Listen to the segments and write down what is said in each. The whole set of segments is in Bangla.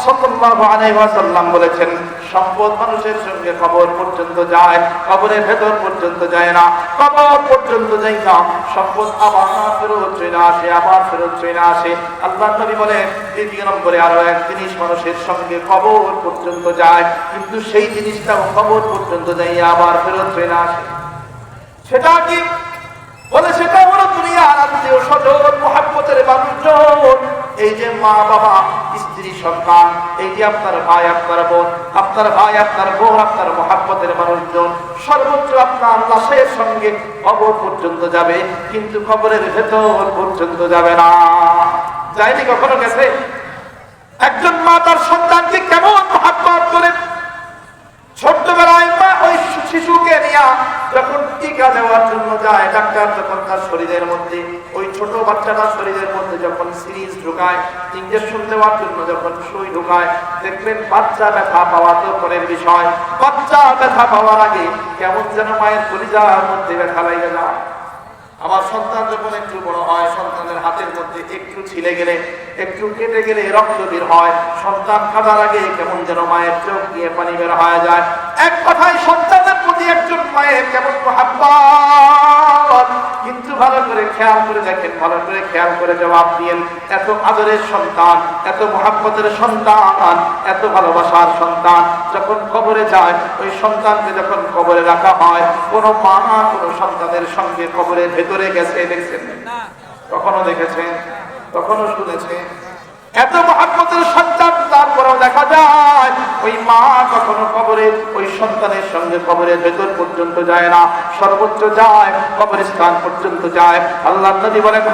সাল্লাল্লাহু আলাইহি ওয়াসাল্লাম বলেছেন, সম্পদ মানুষের সঙ্গে কবর পর্যন্ত যায়, কবরের ভেতর পর্যন্ত যায় না, কবর পর্যন্ত যায় না, সম্পদ আবার ফেরত চলে আসে, আবার ফেরত চলে আসে। আল্লাহর নবী বলেন, দ্বিতীয় নম্বরে আরো এক জিনিস মানুষের সঙ্গে কবর পর্যন্ত যায়, কিন্তু সেই জিনিসটাও কবর পর্যন্ত যায় আবার ফেরত চলে আসে। সেটা কি? বলে সেটা হলো দুনিয়ার আত্মীয় স্বজন, মুহাব্বতের মানুষজন। এই যে মা বাবা, স্ত্রী, সন্তান, এই যে আপনার ভাই, আপনার বোন, আপনার ভাই, আপনার বোন, আপনার মুহাব্বতের মানুষজন, সর্বোচ্চ আপনার লাশের সঙ্গে কবর পর্যন্ত যাবে, কিন্তু কবরের ভেতর পর্যন্ত যাবে না। যায়নি? কখনো গেছে? একজন মা তার সন্তানকে কেমন মুহাব্বত করে, ছোট্টবেলায় মা ওই শিশুকে নিয়ে যখন টিকা দেওয়ার জন্য যায়, ডাক্তার যখন তার শরীরের মধ্যে, ওই ছোট বাচ্চাটার শরীরের মধ্যে যখন সিরিঞ্জ ঢুকায়, ইনজেকশন দেওয়ার জন্য যখন সুই ঢুকায়, দেখবেন বাচ্চা ব্যথা পাওয়া তো পরের বিষয়, বাচ্চা ব্যথা পাওয়ার আগে কেমন যেন মায়ের কলিজার মধ্যে ব্যথা লেগে যায়। আমার সন্তান যখন একটু বড় হয়, সন্তানের হাতের মধ্যে একটু ছিলে গেলে, একটু কেটে গেলে রক্ত বের হয়, সন্তান কাঁদার আগে কেমন যেন মায়ের চোখ দিয়ে পানি বের হয়ে যায়। এক কথায় সন্তানের প্রতি একজন মায়ের কেমন মুহাব্বত। কিন্তু ভালো করে খেয়াল করে দেখেন, ভালো করে খেয়াল করে জবাব দিয়েন, এত আদরের সন্তান, এত মুহাব্বতের সন্তান, এত ভালোবাসার সন্তান যখন কবরে যায়, ওই সন্তানকে যখন কবরে রাখা হয়, কোনো মা কোনো সন্তানের সঙ্গে কবরের ভেতরে গেছে দেখছেন? কখনো দেখেছেন? কখনো শুনেছেন? এত মুহাব্বতের সন্তান, তারপরেও দেখা যায় ওই মা কখনো কবরে ওই সন্তানের সঙ্গে কবরের ভেতর পর্যন্ত যায় না, সর্বোচ্চ যায় কবরস্থান পর্যন্ত যায়। আল্লাহর নবী বলেন,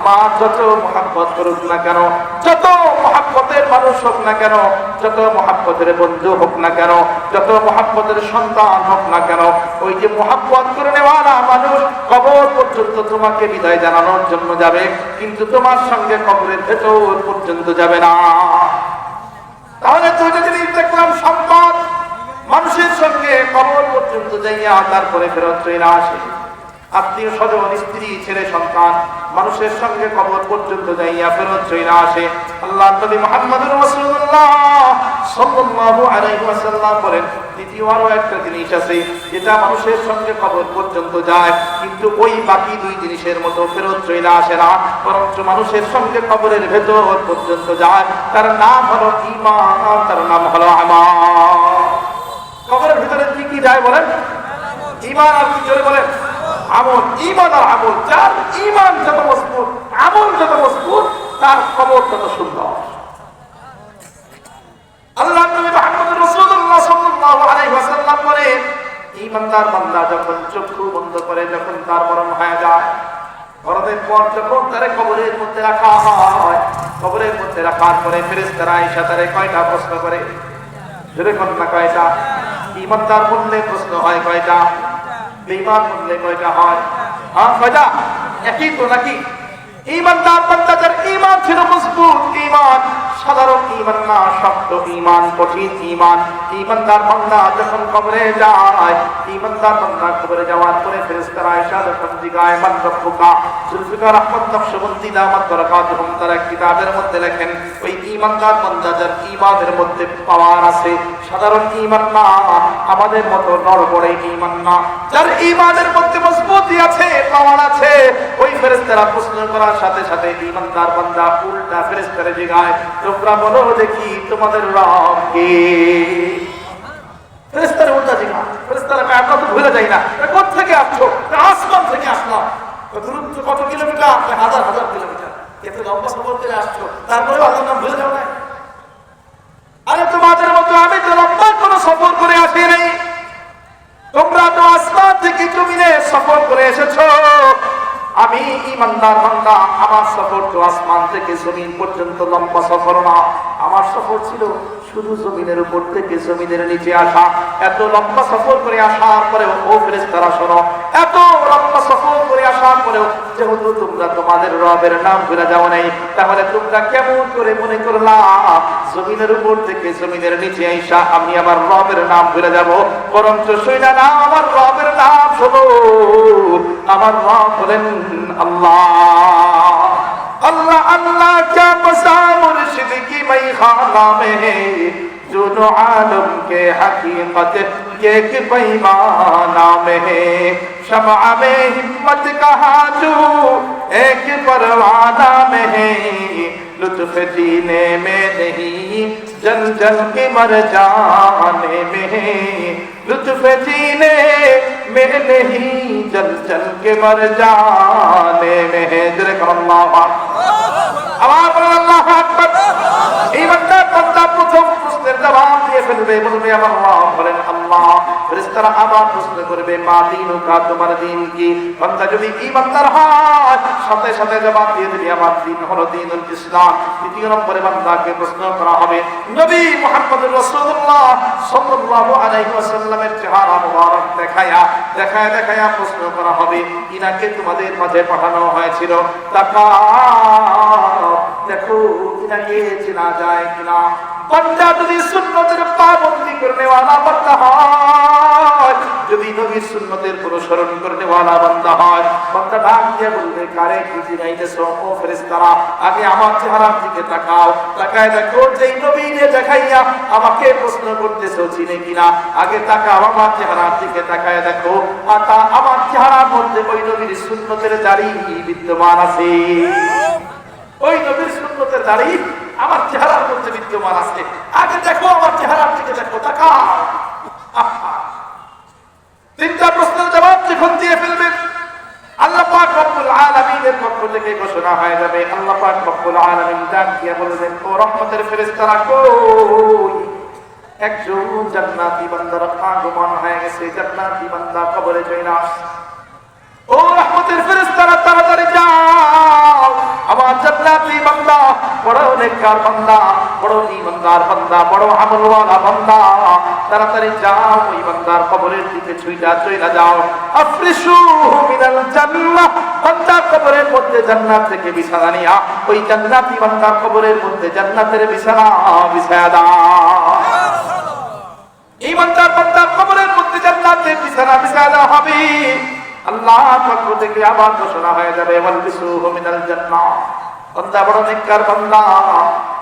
মা যত মুহাব্বত করুক না কেন, যত মুহাব্বতের মানুষ হোক না কেন, যত মুহাব্বতের বন্ধু হোক না কেন, যত মুহাব্বতের সন্তান হোক না কেন, ওই যে মুহাব্বত করে নেওয়ালা মানুষ কবর পর্যন্ত তোমাকে বিদায় জানানোর জন্য যাবে, কিন্তু তোমার সঙ্গে কবরের ভেতর পর্যন্ত যাবে না। তাহলে দুইটা জিনিস দেখলাম, সম্পদ মানুষের সঙ্গে কবর পর্যন্ত যাইয়া তারপরে ফেরত চলে আসে, আত্মীয় স্বজন, স্ত্রী, ছেলে, সন্তান মানুষের সঙ্গে কবর পর্যন্ত যাইয়া ফেরত চলে আসে। আল্লাহ নবী মুহাম্মদুর রাসূলুল্লাহ সাল্লাল্লাহু আলাইহি ওয়াসাল্লাম বলেন, দ্বিতীয় আরো একটা জিনিস আছে যেটা মানুষের সঙ্গে কবর পর্যন্ত যায়, কিন্তু ওই বাকি দুই জিনিসের মতো ফেরত চলে আসে না, বরঞ্চ মানুষের সঙ্গে কবরের ভেতর পর্যন্ত যায়। তার নাম হলো ঈমান, তার নাম হলো আমল। কবরের ভিতরে কি কি যায় বলেন? ঈমান আর কি জোরে বলেন? আমল। ঈমান আর আমল। যার ঈমান যত মজবুত, আমল যত মজবুত, তার কবর তত সুন্দর। আল্লাহ নবী মুহাম্মদ রাসূলুল্লাহ সাল্লাল্লাহু আলাইহি ওয়াসাল্লাম বলেন, ঈমানদার বান্দা যখন চক্ষু বন্ধ করে, যখন তার মরণ হয়ে যায়, মরণের পর যখন তারে কবরের মধ্যে রাখা হয়, কবরের মধ্যে রাখার পরে ফেরেশতারা এসে তারে কয়টা প্রশ্ন করে? জোরে কোন না কয়টা? ঈমানদার বললে প্রশ্ন হয় কয়টা? বেঈমান বললে কয়টা হয়? কয়টা? একই তো নাকি? ঈমানদার বান্দা যার ঈমান ছিল মজবুত, ঈমান সাধারণ ঈমান না, শক্ত ঈমান, কঠিন ঈমান, ঈমানদার বান্দা যখন কবরে যায়, ঈমানদার বান্দা কবরে যাওয়ার পরে ফেরেশতারা এসে যখন জিজ্ঞাসা মান রব্বুকা, জুলফিকার আহমদ নকশবন্দি দামাত বারাকাতুহুম তারা কিতাবের মধ্যে লেখেন, ওই ঈমানদার বান্দা যার ঈমানের মধ্যে পাওয়ার আছে, সাধারণ ঈমান না, আমাদের মতো নড়বড়ে ঈমান না, যার ঈমানের মধ্যে মজবুতি আছে, পাওয়ার আছে, ওই ফেরেশতারা প্রশ্ন করার সাথে সাথে ঈমানদার বান্দা উল্টা ফেরেশতারে জিজ্ঞাসা, তোমরা বলো দেখি তোমাদের রব কে? ফেরেশতারা উল্টা জিজ্ঞাসা, ফেরেশতারা কয় আমরা তো ভুলে যাই না, কোথা থেকে আসছো? আসমান থেকে আসলাম। দূরত্ব কত কিলোমিটার? হাজার হাজার কিলোমিটার। এত লম্বা সফর করে আসছো, তারপরেও আল্লাহর নাম ভুলে যাও না? আরে তোমাদের মতো আমি তো লম্বা কোনো সফর করে আসি নাই, তোমরা তো আসমান থেকে জমিনে সফর করে এসেছো। আমি ঈমানদার বান্দা, আমার সফর তো আসমান থেকে জমিন পর্যন্ত লম্বা সফর না, আমার সফর ছিল শুধু জমিনের উপর থেকে জমিনের নিচে আসা। এত লম্বা সফর করে আসার পরেও ও ফেরেশতারা শোনো, এত লম্বা সফর করে আসার পরেও যেহেতু তোমরা তোমাদের রবের নাম ভুলে যাও নাই, তাহলে তোমরা কেমন করে মনে করলা জমিনের উপর থেকে জমিনের নিচে আইসা আমি আমার রবের নাম ভুলে যাব? বরঞ্চ শুইনা না, আমার রবের নাম শোনো। আমার রব বলেন আল্লাহ। আল্লাহ আল্লাহ क्या बसा मुर्शिद मस्जिद की मई खाना में है दोनों आलम के हकीकत एक पैमाना में है शमा में हिम्मत कहा जो एक परवाना में है लुत्फ जीने में नहीं जल जल के मर जाने में है लुत्फ जीने में नहीं जल जल के मर जाने में है अल्लाह আকবার এই বান্দা প্রথম প্রশ্নের জবাব দিয়ে ফেলবে বলবে আল্লাহ বলেন আল্লাহ ফেরেশতারা আবার প্রশ্ন করবে মা দীনুকা তোমার দ্বীন কি বান্দা যদি ঈমানদার হয় সাথে সাথে জবাব দিয়ে দিবে আমার দ্বীন হলো দ্বীনুল ইসলাম দ্বিতীয় নম্বরে বান্দাকে প্রশ্ন করা হবে নবী মুহাম্মদুর রাসূলুল্লাহ সাল্লাল্লাহু আলাইহি ওয়াসাল্লামের চেহারা মুবারক দেখায়া প্রশ্ন করা হবে ইনাকে তোমাদের মাঝে পাঠানো হয়েছিল তাকাও দেখো ইনাকে চেনা যায় কিনা বান্দা যদি সুন্নতের পাবন্দি করনে वाला বান্দা হয় যদি নবীর সুন্নতের অনুসরণ করনে वाला বান্দা হয় বান্দা ডাক দিয়ে বলবে কারে কি চিনাইতেছো ও ফেরেশতারা আগে আমার চেহারার দিকে তাকাও তাকায় দেখো যেই নবীকে দেখাইয়া আমাকে প্রশ্ন করতেছো চিনে কিনা আগে তাকাও আমার চেহারার দিকে তাকায় দেখো আমার চেহারার মধ্যে ওই নবীর সুন্নতের দাড়ি বিদ্যমান আছে ওই নবীর সুন্নতের দাড়ি আমার চেহারার মধ্যে বিদ্যমান আছে আগে দেখো আমার চেহারার দিকে দেখো তাকাও তিনটা প্রশ্নের জবাব যখন দিয়ে ফেলবেন আল্লাহ পাক রব্বুল আলামিনের পক্ষ থেকে ঘোষণা হয়ে যাবে আল্লাহ পাক রব্বুল আলামিন ডাক দিয়ে বলবেন ও রহমতের ফেরেশতারা কই একজন জান্নাতি বান্দার আগমন হয়ে গেছে জান্নাতি বান্দা কবরে চলে আসছে ও রহমতের ফেরেশতারা তাড়াতাড়ি যাও আমার জান্নাতি বান্দা বড় নেককার বান্দা বড় ঈমানদার বান্দা বড় আমলওয়ালা বান্দা তাড়াতাড়ি যাও ওই বান্দার কবরের দিকে ছুঁইটা চইলা যাও আফরিশুহু মিনাল জান্নাহ বান্দা কবরের মধ্যে জান্নাত থেকে বিছানা নিয়া ওই জান্নাতি বান্দার কবরের মধ্যে জান্নাতের বিছানা বিছায়া দাও ঈমানদার বান্দার কবরের মধ্যে জান্নাতের বিছানা বিছায়া দেওয়া হবে আল্লাহ পক্ষ থেকে আবার ঘোষণা হয়ে যাবে ওয়ালবিসুহু মিনাল জান্নাহ বান্দা বড় নেককার বান্দা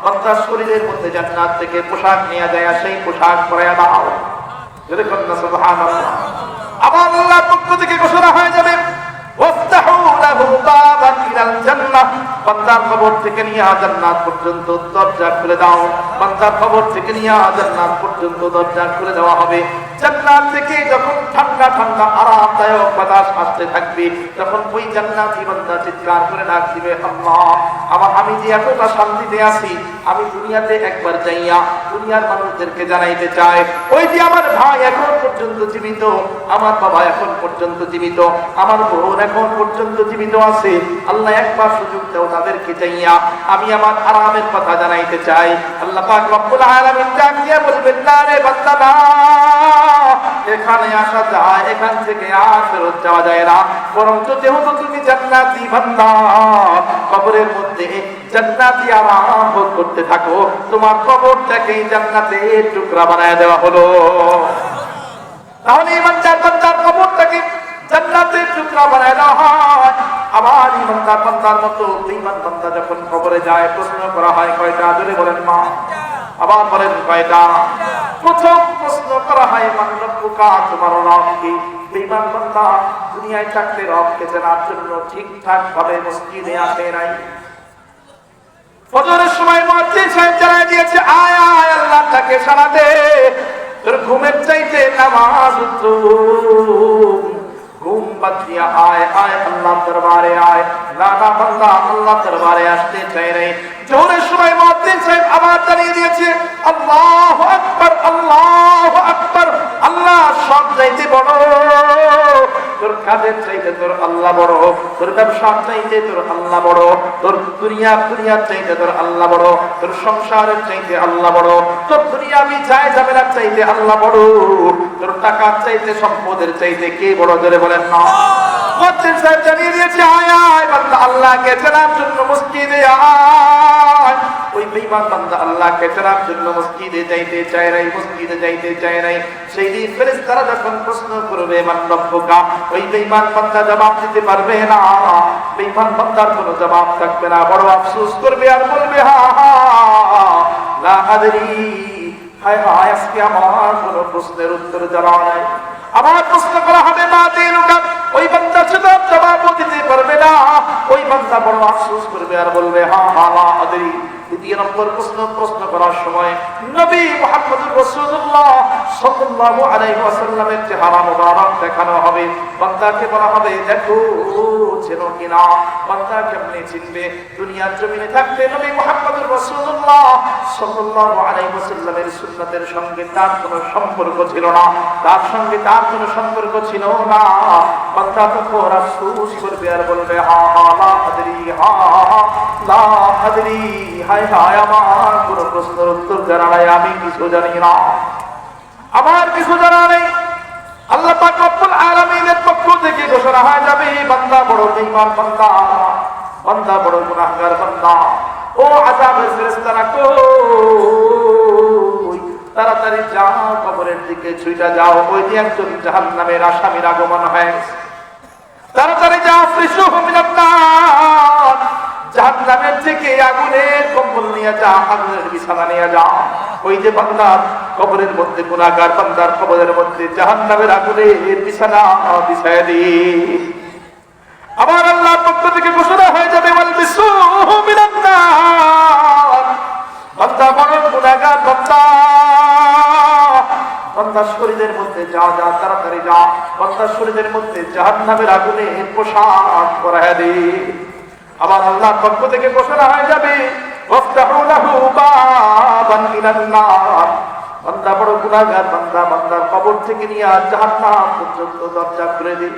বান্দার শরীরের মধ্যে জান্নাত থেকে পোশাক নিয়ে যায় সেই পোশাক পরায়া দাও যেরকম না সুবহানাল্লাহ আবার আল্লাহ পক্ষ থেকে ঘোষণা হয়ে যাবে ওয়াফতাহু লাহু বাবান ইলাল জান্নাহ বান্দার কবর থেকে নিয়ে জান্নাত পর্যন্ত দরজা খুলে দাও বান্দার কবর থেকে নিয়ে জান্নাত পর্যন্ত দরজা খুলে দেওয়া হবে জান্নাত থেকে যখন ঠান্ডা ঠান্ডা আরামদায়ক বাতাস আসতে থাকবে তখন ওই জান্নাতি বান্দা চিৎকার করে ডাক দিবে আল্লাহ আমি যে এতটা শান্তিতে আছি আমি দুনিয়াতে একবার যাইয়া দুনিয়ার মানুষদেরকে জানাইতে চাই ওই যে আমার ভাই এখন পর্যন্ত জীবিত আমার বাবা এখন পর্যন্ত জীবিত আমার বোন এখন পর্যন্ত জীবিত আছে আল্লাহ একবার সুযোগ দাও তাদেরকে চাইয়া আমি আমার আরামের কথা জানাইতে চাই আল্লাহ পাক রব্বুল আলামিন ডাক দিয়ে বলবেন না রে বান্দা না এখানে আসা যায় এখান থেকে আর ফেরত যাওয়া যায় না বরং যেহেতু তুমি জান্নাতি বান্দা কবরের মধ্যে জান্নাতি আরাম ভোগ করতে থাকো তোমার কবরটাকে জান্নাতের টুকরা বানায় দেওয়া হলো তাহলে ইমানদার বান্দার কবরটাকে জান্নাতের টুকরা বানায় দেওয়া হয় আবার ইমানদার বান্দার মতো বেঈমান বান্দা যখন কবরে যায় প্রশ্ন করা হয় কয়টা জোরে বলেন মা আবার বলেন কয়টা প্রথম প্রশ্ন করা হয় মান রব্বুকা তোমার রব কি বেঈমান বান্দা দুনিয়ায় থাকতে রবকে জানার জন্য ঠিকঠাক ভাবে মসজিদে আসে নাই ফজরের সময় মুয়াজ্জিন সাহেব জানায় দিয়েছে আয় আয় আল্লাহ তাকে সাড়া দে তোর ঘুমের চাইতে নামাজ উত্তম ঘুম বাদ দিয়া আয় আয় আল্লাহ দরবারে আয় না না বান্দা আল্লাহ দরবারে আসতে চাই নাই জোহরের সময় মুয়াজ্জিন সাহেব আবার জানিয়ে দিয়েছে আল্লাহু আকবার আল্লাহু আকবার আল্লাহ সব চাইতে বড় তোর কাজের চাইতে তোর আল্লাহ বড় তোর ব্যবসার চাইতে তোর আল্লাহ বড় তোর দুনিয়ার চাইতে তোর আল্লাহ বড় তোর সংসারের চাইতে আল্লাহ বড় তোর দুনিয়াবি যায় ঝামেলার চাইতে আল্লাহ বড় তোর টাকার চাইতে সম্পদের চাইতে কে বড় জোরে বলেন না মুয়াজ্জিন সাহেব জানিয়ে দিয়েছে আয় আয় বান্দা আল্লাহকে জানার জন্য মসজিদে আয় ওই বেঈমান বান্দা আল্লাহকে চেনার জন্য মসজিদে যাইতে চায় নাই, মসজিদে যাইতে চায় নাই। সেই দিন ফেরেশতারা যখন প্রশ্ন করবে মান রব্বুকা, ওই বেঈমান বান্দা জবাব দিতে পারবে না। বেঈমান বান্দার কোনো জবাব থাকবে না, বড় আফসোস করবে আর বলবে হা হা লা আদরি, হায় হায় আজকে আমার কোনো প্রশ্নের উত্তর জানা নাই। আবার প্রশ্ন করা হবে মা দিনুকা, ওই বান্দা সেটা জবাব দিতে পারবে না। ওই বান্দা বড় আফসোস করবে আর বলবে হা হা লা আদরি। দ্বিতীয় নম্বর প্রশ্ন করার সময় নবী মুহাম্মদুর রাসূলুল্লাহ সাল্লাল্লাহু আলাইহি ওয়াসাল্লামের চেহারা মুবারক দেখানো হবে। বান্দাকে বলা হবে দেখো চেনো কিনা। বান্দা কেমনে চিনবে? দুনিয়ার জমিনে থাকতে নবী মুহাম্মদুর রাসূলুল্লাহ সাল্লাল্লাহু আলাইহি ওয়াসাল্লামের সুন্নাতের সঙ্গে তার কোনো সম্পর্ক ছিল না, তার সঙ্গে তার কোনো সম্পর্ক ছিল না। বান্দা তখন আফসোস করবে আর বলবে হা হা লা আদরি, হা হা লা আদরি, হায় হায় আমার কোন প্রশ্নের উত্তর জানা নাই, আমি কিছু জানি না, আমার কিছু জানা নেই। আল্লাহ পাক রব্বুল আলামিনের পক্ষ থেকে ঘোষণা হয়ে যাবে বান্দা বড় বেঈমান বান্দা, বান্দা বড় গুনাহগার বান্দা। ও আযাবের ফেরেশতারা কই, তাড়াতাড়ি যাও কবরের দিকে ছুটে যাও, ওই যে একজন জাহান্নামের আসামির আগমন হয়েছে। তাড়াতাড়ি যাও ফ্রিসুহু মিনান নার, জাহান্নামের থেকে আগুনের কম্বল নিয়ে যাও, আগুনের বিছানা নিয়ে যাও। ওই যে বান্দার কবরের মধ্যে গুনাহগার বান্দার কবরের মধ্যে জাহান্নামের আগুনের বিছানা বিছায়া দিই। আবার আল্লাহর পক্ষ থেকে ঘোষণা হয়ে যাবে ওয়াল বিসুহু মিনান নার, বান্দা বড় গুনাহগার বান্দা, বান্দার শরীরের মধ্যে যা যা তাড়াতাড়ি যা, বান্দার শরীরের মধ্যে জাহান্নামের আগুনের পোশাক পরায়া দিই। আবার আল্লাহর পক্ষ থেকে ঘোষণা হয়ে যাবে ওয়াফতাহু লাহু বাবান ইলান নার, বান্দা বড় গুনাহগার বান্দা, বান্দার কবর থেকে নিয়ে জাহান্নাম পর্যন্ত দরজা খুলে দিই।